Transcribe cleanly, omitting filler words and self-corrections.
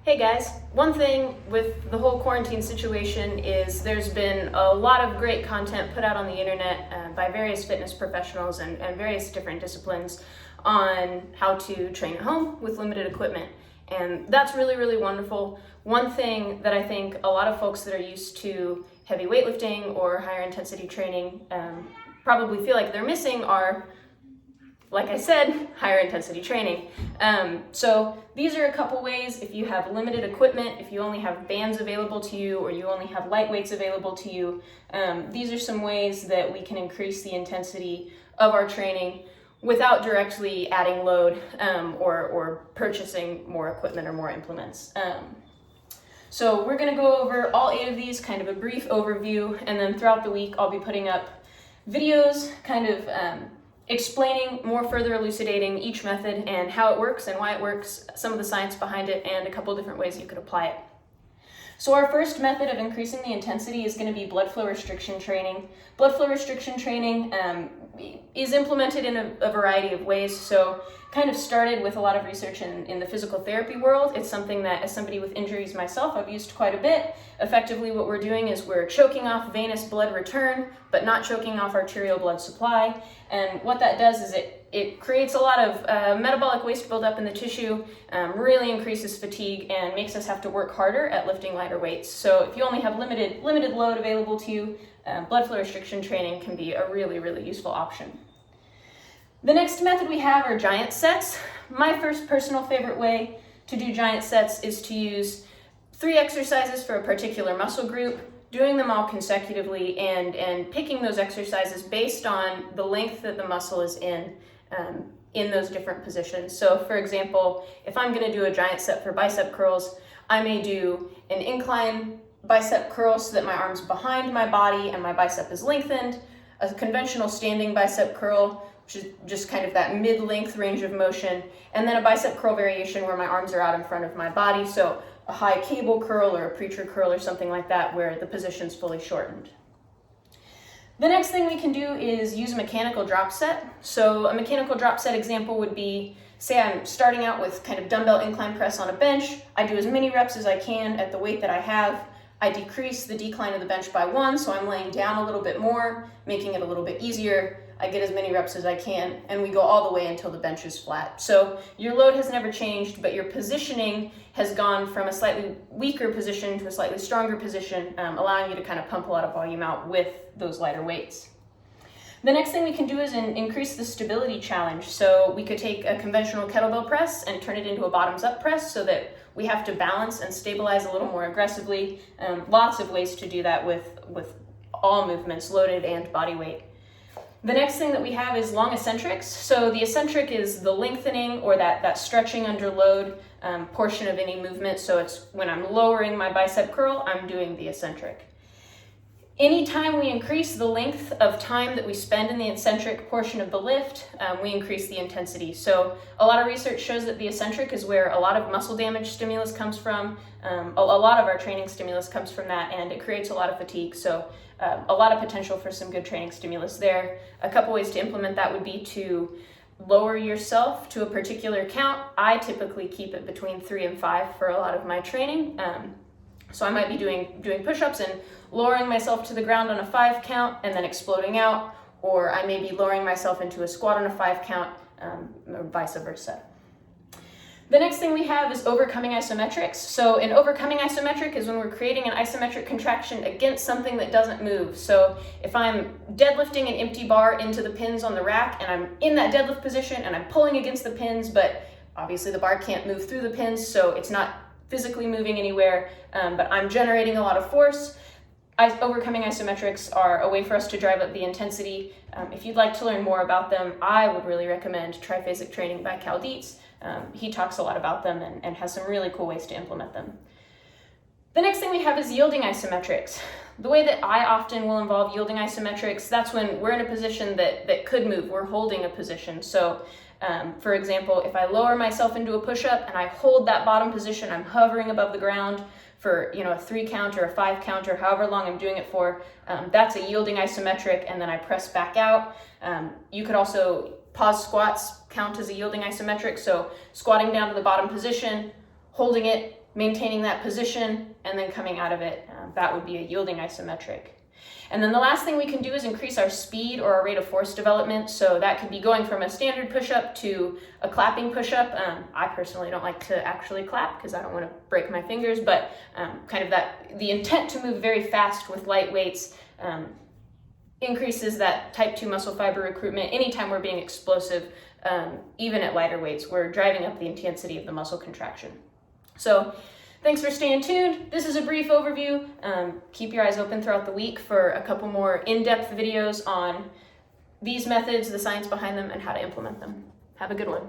Hey guys, one thing with the whole quarantine situation is there's been a lot of great content put out on the internet by various fitness professionals and various different disciplines on how to train at home with limited equipment. And that's really, really wonderful. One thing that I think a lot of folks that are used to heavy weightlifting or higher intensity training probably feel like they're missing are, like I said, higher intensity training. So these are a couple ways. If you have limited equipment, if you only have bands available to you, or you only have light weights available to you, these are some ways that we can increase the intensity of our training without directly adding load or purchasing more equipment or more implements. So we're gonna go over all 8 of these, kind of a brief overview, and then throughout the week I'll be putting up videos kind of explaining, more further elucidating each method and how it works and why it works, some of the science behind it, and a couple different ways you could apply it. So our first method of increasing the intensity is going to be blood flow restriction training. Blood flow restriction training is implemented in a variety of ways. So kind of started with a lot of research in the physical therapy world. It's something that, as somebody with injuries myself, I've used quite a bit. Effectively, what we're doing is we're choking off venous blood return, but not choking off arterial blood supply. And what that does is it creates a lot of metabolic waste buildup in the tissue, really increases fatigue, and makes us have to work harder at lifting lighter weights. So if you only have limited load available to you, blood flow restriction training can be a really, really useful option. The next method we have are giant sets. My first personal favorite way to do giant sets is to use 3 exercises for a particular muscle group, doing them all consecutively, and picking those exercises based on the length that the muscle is in those different positions. So for example, if I'm going to do a giant set for bicep curls, I may do an incline bicep curl so that my arm's behind my body and my bicep is lengthened, a conventional standing bicep curl, which is just kind of that mid-length range of motion, and then a bicep curl variation where my arms are out in front of my body, so a high cable curl or a preacher curl or something like that where the position's fully shortened. The next thing we can do is use a mechanical drop set. So a mechanical drop set example would be, say I'm starting out with kind of dumbbell incline press on a bench. I do as many reps as I can at the weight that I have. I decrease the decline of the bench by 1, so I'm laying down a little bit more, making it a little bit easier. I get as many reps as I can, and we go all the way until the bench is flat. So your load has never changed, but your positioning has gone from a slightly weaker position to a slightly stronger position, allowing you to kind of pump a lot of volume out with those lighter weights. The next thing we can do is increase the stability challenge. So we could take a conventional kettlebell press and turn it into a bottoms-up press so that we have to balance and stabilize a little more aggressively. Lots of ways to do that with all movements, loaded and body weight. The next thing that we have is long eccentrics. So the eccentric is the lengthening or that stretching under load portion of any movement. So it's when I'm lowering my bicep curl, I'm doing the eccentric. Anytime we increase the length of time that we spend in the eccentric portion of the lift, we increase the intensity. So a lot of research shows that the eccentric is where a lot of muscle damage stimulus comes from. A lot of our training stimulus comes from that, and it creates a lot of fatigue. So a lot of potential for some good training stimulus there. A couple ways to implement that would be to lower yourself to a particular count. I typically keep it between 3 and 5 for a lot of my training. So I might be doing push-ups and lowering myself to the ground on a 5 count and then exploding out, or I may be lowering myself into a squat on a 5 count, or vice versa. The next thing we have is overcoming isometrics. So an overcoming isometric is when we're creating an isometric contraction against something that doesn't move. So if I'm deadlifting an empty bar into the pins on the rack and I'm in that deadlift position and I'm pulling against the pins, but obviously the bar can't move through the pins, so it's not physically moving anywhere, but I'm generating a lot of force. Overcoming isometrics are a way for us to drive up the intensity. If you'd like to learn more about them, I would really recommend Triphasic Training by Cal Dietz. He talks a lot about them and has some really cool ways to implement them. The next thing we have is yielding isometrics. The way that I often will involve yielding isometrics, that's when we're in a position that could move. We're holding a position. So for example, if I lower myself into a push-up and I hold that bottom position, I'm hovering above the ground for a 3 count or a 5 count or however long I'm doing it for, that's a yielding isometric, and then I press back out. You could also pause squats count as a yielding isometric, so squatting down to the bottom position, holding it, maintaining that position, and then coming out of it. That would be a yielding isometric. And then the last thing we can do is increase our speed or our rate of force development. So that could be going from a standard push-up to a clapping push-up. I personally don't like to actually clap because I don't want to break my fingers, but kind of the intent to move very fast with light weights increases that type 2 muscle fiber recruitment. Anytime we're being explosive, even at lighter weights, we're driving up the intensity of the muscle contraction. So thanks for staying tuned. This is a brief overview. Keep your eyes open throughout the week for a couple more in-depth videos on these methods, the science behind them, and how to implement them. Have a good one.